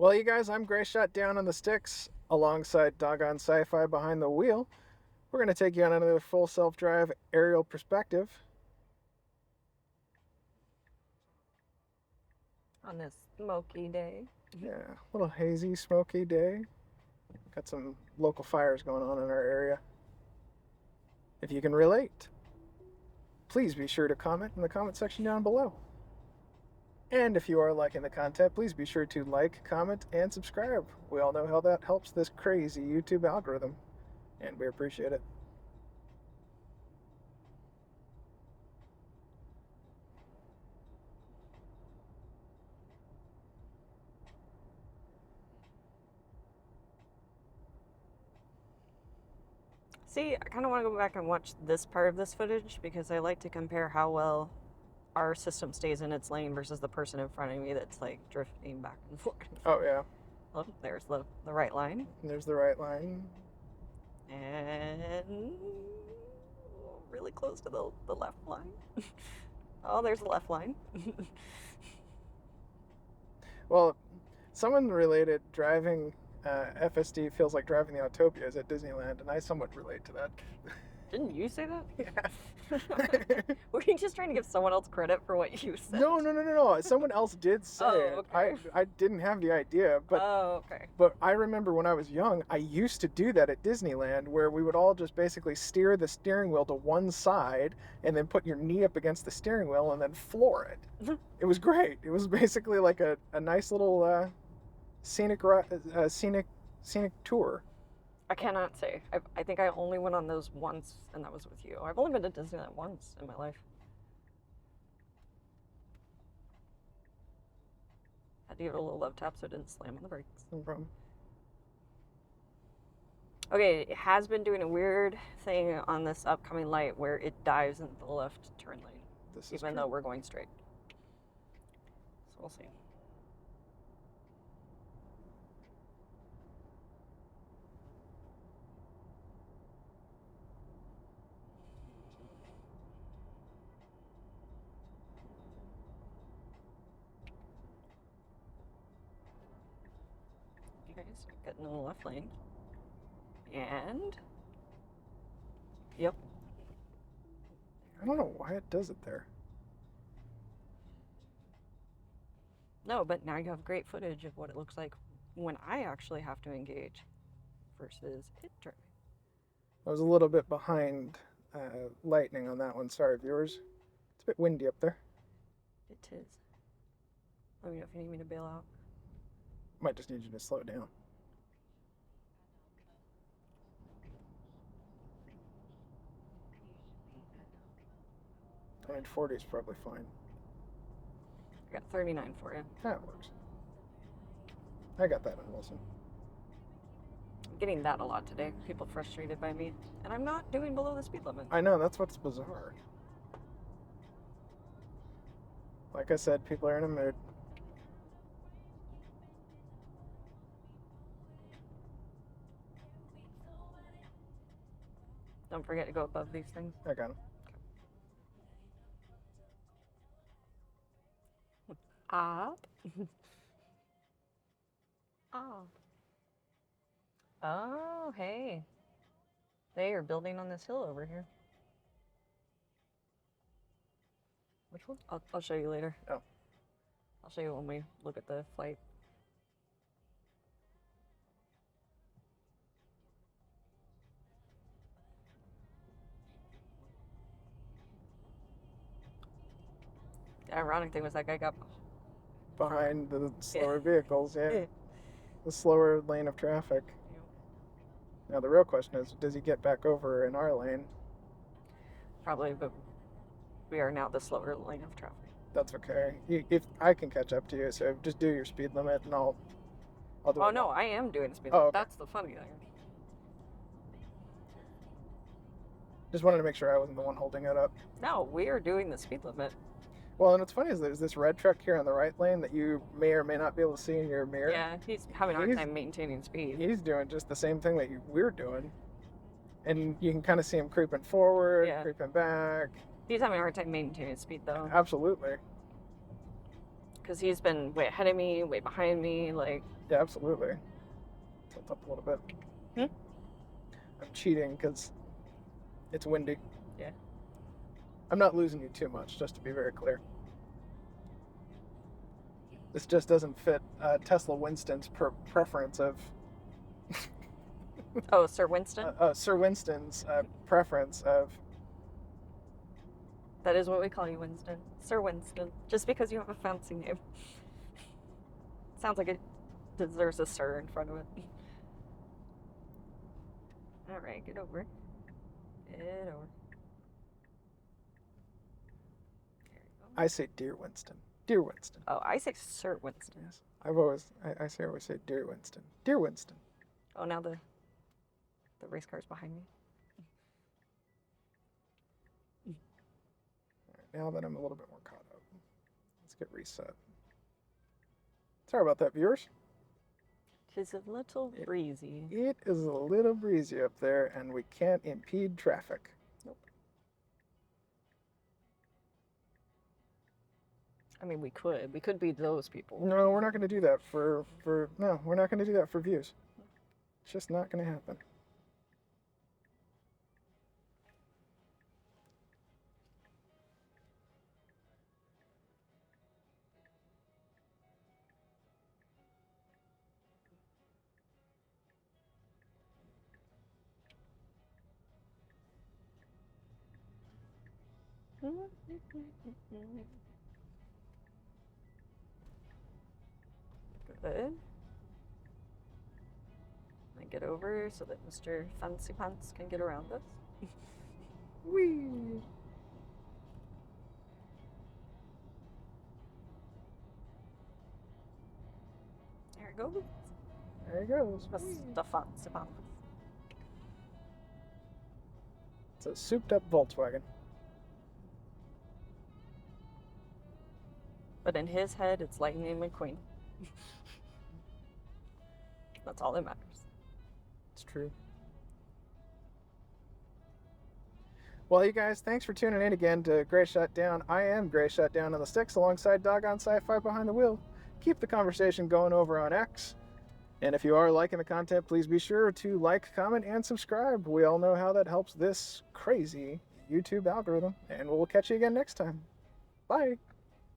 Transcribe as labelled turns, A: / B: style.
A: Well, you guys, I'm Gray Shot down on the sticks alongside Doggone Sci-Fi behind the wheel. We're going to take you on another full self-drive aerial perspective.
B: On this smoky day.
A: Yeah, a little hazy, smoky day. Got some local fires going on in our area. If you can relate, please be sure to comment in the comment section down below. And if you are liking the content, please be sure to like, comment, and subscribe. We all know how that helps this crazy YouTube algorithm, and we appreciate it.
B: See, I kind of want to go back and watch this part of this footage because I like to compare how well our system stays in its lane versus the person in front of me that's like drifting back and forth.
A: Oh, yeah.
B: Oh, there's the right line.
A: There's the right line.
B: And really close to the left line. Oh, there's the left line.
A: Well, someone related driving FSD feels like driving the Autopias at Disneyland, and I somewhat relate to that.
B: Didn't you say that?
A: Yeah.
B: Were you just trying to give someone else credit for what you said?
A: No. Someone else did say it.
B: Okay.
A: I didn't have the idea, but
B: okay.
A: But I remember when I was young, I used to do that at Disneyland, where we would all just basically steer the steering wheel to one side and then put your knee up against the steering wheel and then floor it. It was great. It was basically like a nice little scenic tour.
B: I cannot say. I think I only went on those once, and that was with you. I've only been to Disneyland once in my life. Had to give it a little love tap so it didn't slam on the brakes.
A: No problem.
B: Okay, it has been doing a weird thing on this upcoming light where it dives into the left turn lane, even though we're going straight. So we'll see. You guys are getting in the left lane. And yep.
A: I don't know why it does it there.
B: No, but now you have great footage of what it looks like when I actually have to engage versus it driving.
A: I was a little bit behind lightning on that one. Sorry, viewers. It's a bit windy up there.
B: It is. Let me know if you need me to bail out.
A: Might just need you to slow down. I mean, 40 is probably fine.
B: I got 39 for you.
A: That works. I got that in Wilson.
B: I'm getting that a lot today. People frustrated by me. And I'm not doing below the speed limit.
A: I know, that's what's bizarre. Like I said, people are in a mood.
B: Don't forget to go above these things.
A: I got him.
B: Up. Oh. Oh, hey. They are building on this hill over here. Which one? I'll show you later.
A: Oh.
B: I'll show you when we look at the flight. The ironic thing was that guy got
A: behind the slower vehicles, yeah. The slower lane of traffic. Now the real question is, does he get back over in our lane?
B: Probably, but we are now the slower lane of traffic.
A: That's okay. If I can catch up to you, so just do your speed limit and I'll do it.
B: Oh no, I am doing the speed limit.
A: Okay.
B: That's the funny thing.
A: Just wanted to make sure I wasn't the one holding it up.
B: No, we are doing the speed limit.
A: Well, and what's funny is there's this red truck here on the right lane that you may or may not be able to see in your mirror.
B: Yeah, he's having a hard time maintaining speed.
A: He's doing just the same thing that we're doing. And you can kind of see him creeping forward, creeping back.
B: He's having a hard time maintaining speed, though.
A: Absolutely.
B: Because he's been way ahead of me, way behind me. Like,
A: Yeah, absolutely. Tilt up a little bit.
B: Hmm?
A: I'm cheating because it's windy.
B: Yeah.
A: I'm not losing you too much, just to be very clear. This just doesn't fit Tesla Winston's preference of
B: Oh, Sir Winston?
A: Sir Winston's preference of.
B: That is what we call you, Winston. Sir Winston. Just because you have a fancy name. Sounds like it deserves a sir in front of it. Alright, get over. Get over. There you go.
A: I say dear Winston. Dear Winston.
B: Oh, I say Sir Winston.
A: Yes. I always say dear Winston. Dear Winston.
B: Oh, now the race car's behind me.
A: All right, now that I'm a little bit more caught up, let's get reset. Sorry about that, viewers.
B: Tis a little breezy.
A: It is a little breezy up there, and we can't impede traffic.
B: Nope. I mean, we could. We could be those people.
A: No, we're not going to do that no, we're not going to do that for views. It's just not going to happen.
B: Good. I get over so that Mr. Fancy Pants can get around us.
A: Whee!
B: There it goes.
A: There he goes. Whee!
B: Mr. Fancy Pants.
A: It's a souped-up Volkswagen.
B: But in his head, it's Lightning McQueen. That's all that matters.
A: It's true. Well, you guys, thanks for tuning in again to Gray Shot Down. I am Gray Shot Down on the sticks alongside Doggone Sci-Fi behind the wheel. Keep the conversation going over on X. And if you are liking the content, please be sure to like, comment, and subscribe. We all know how that helps this crazy YouTube algorithm. And we'll catch you again next time. Bye.